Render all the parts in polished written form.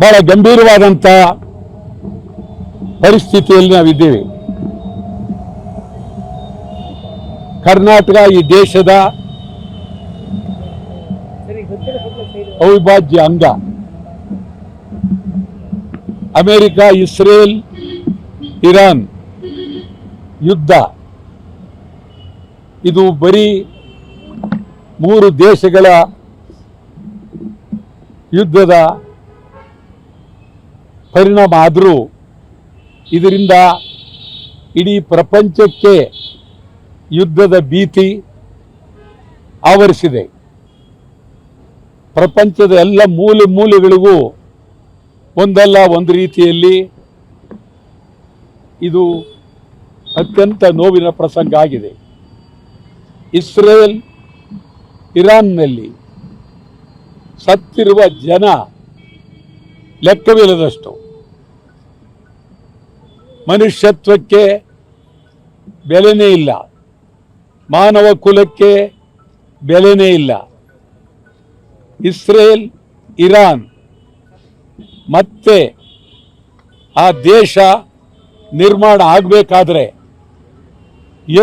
ಬಹಳ ಗಂಭೀರವಾದಂಥ ಪರಿಸ್ಥಿತಿಯಲ್ಲಿ ನಾವಿದ್ದೇವೆ. ಕರ್ನಾಟಕ ಈ ದೇಶದ ಅವಿಭಾಜ್ಯ ಅಂಗ. ಅಮೆರಿಕ, ಇಸ್ರೇಲ್, ಇರಾನ್ ಯುದ್ಧ ಇದು ಬರೀ 3 ದೇಶಗಳ ಯುದ್ಧದ ಪರಿಣಾಮ ಆದರೂ ಇದರಿಂದ ಇಡೀ ಪ್ರಪಂಚಕ್ಕೆ ಯುದ್ಧದ ಭೀತಿ ಆವರಿಸಿದೆ. ಪ್ರಪಂಚದ ಎಲ್ಲ ಮೂಲೆಗಳಿಗೂ ಒಂದಲ್ಲ ಒಂದು ರೀತಿಯಲ್ಲಿ ಇದು ಅತ್ಯಂತ ನೋವಿನ ಪ್ರಸಂಗ ಆಗಿದೆ. ಇಸ್ರೇಲ್ ಇರಾನ್ನಲ್ಲಿ ಸತ್ತಿರುವ ಜನ ಲೆಕ್ಕವಿಲ್ಲದಷ್ಟು. ಮನುಷ್ಯತ್ವಕ್ಕೆ ಬೆಲೆನೇ ಇಲ್ಲ, ಮಾನವ ಕುಲಕ್ಕೆ ಬೆಲೆನೇ ಇಲ್ಲ. ಇಸ್ರೇಲ್ ಇರಾನ್ ಮತ್ತೆ ಆ ದೇಶ ನಿರ್ಮಾಣ ಆಗಬೇಕಾದ್ರೆ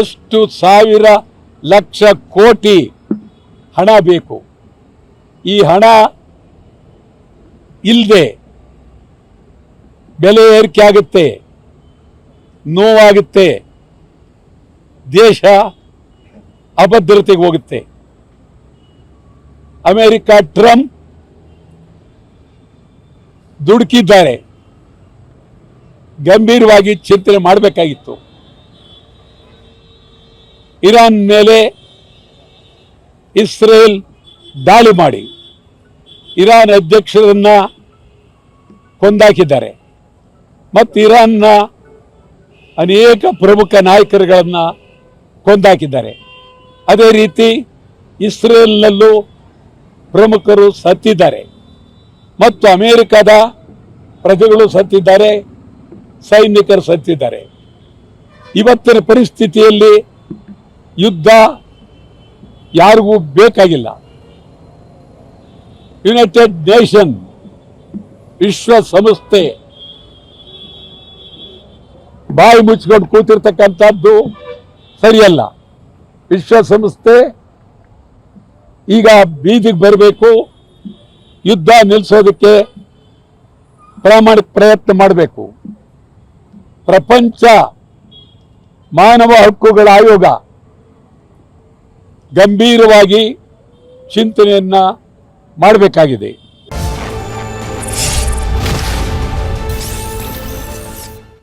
ಎಷ್ಟು ಸಾವಿರ ಲಕ್ಷ ಕೋಟಿ ಹಣ ಬೇಕು. ಈ ಹಣ ಇಲ್ಲದೆ ಬೆಲೆ ಏರಿಕೆ ಆಗುತ್ತೆ, ನೋವಾಗುತ್ತೆ, ದೇಶ ಅಭದ್ರತೆಗೆ ಹೋಗುತ್ತೆ. ಅಮೆರಿಕ ಟ್ರಂಪ್ ದುಡುಕಿದ್ದಾರೆ, ಗಂಭೀರವಾಗಿ ಚಿಂತನೆ ಮಾಡಬೇಕಾಗಿತ್ತು. ಇರಾನ್ ಮೇಲೆ ಇಸ್ರೇಲ್ ದಾಳಿ ಮಾಡಿ ಇರಾನ್ ಅಧ್ಯಕ್ಷರನ್ನ ಕೊಂದಾಕಿದ್ದಾರೆ ಮತ್ತು ಇರಾನ್ನ ಅನೇಕ ಪ್ರಮುಖ ನಾಯಕರುಗಳನ್ನು ಕೊಂದಾಕಿದ್ದಾರೆ. ಅದೇ ರೀತಿ ಇಸ್ರೇಲ್ನಲ್ಲೂ ಪ್ರಮುಖರು ಸತ್ತಿದ್ದಾರೆ ಮತ್ತು ಅಮೆರಿಕದ ಪ್ರಜೆಗಳು ಸತ್ತಿದ್ದಾರೆ, ಸೈನಿಕರು ಸತ್ತಿದ್ದಾರೆ. ಇವತ್ತಿನ ಪರಿಸ್ಥಿತಿಯಲ್ಲಿ ಯುದ್ಧ ಯಾರಿಗೂ ಬೇಕಾಗಿಲ್ಲ. ಯುನೈಟೆಡ್ ನೇಷನ್ ವಿಶ್ವಸಂಸ್ಥೆ ಬಾಯಿ ಮುಚ್ಚಿಕೊಂಡು ಕೂತಿರ್ತಕ್ಕಂಥದ್ದು ಸರಿಯಲ್ಲ. ವಿಶ್ವಸಂಸ್ಥೆ ಈಗ ಬೀದಿಗೆ ಬರಬೇಕು, ಯುದ್ಧ ನಿಲ್ಲಿಸೋದಕ್ಕೆ ಪ್ರಾಮಾಣಿಕ ಪ್ರಯತ್ನ ಮಾಡಬೇಕು. ಪ್ರಪಂಚ ಮಾನವ ಹಕ್ಕುಗಳ ಆಯೋಗ ಗಂಭೀರವಾಗಿ ಚಿಂತನೆಯನ್ನ ಮಾಡಬೇಕಾಗಿದೆ.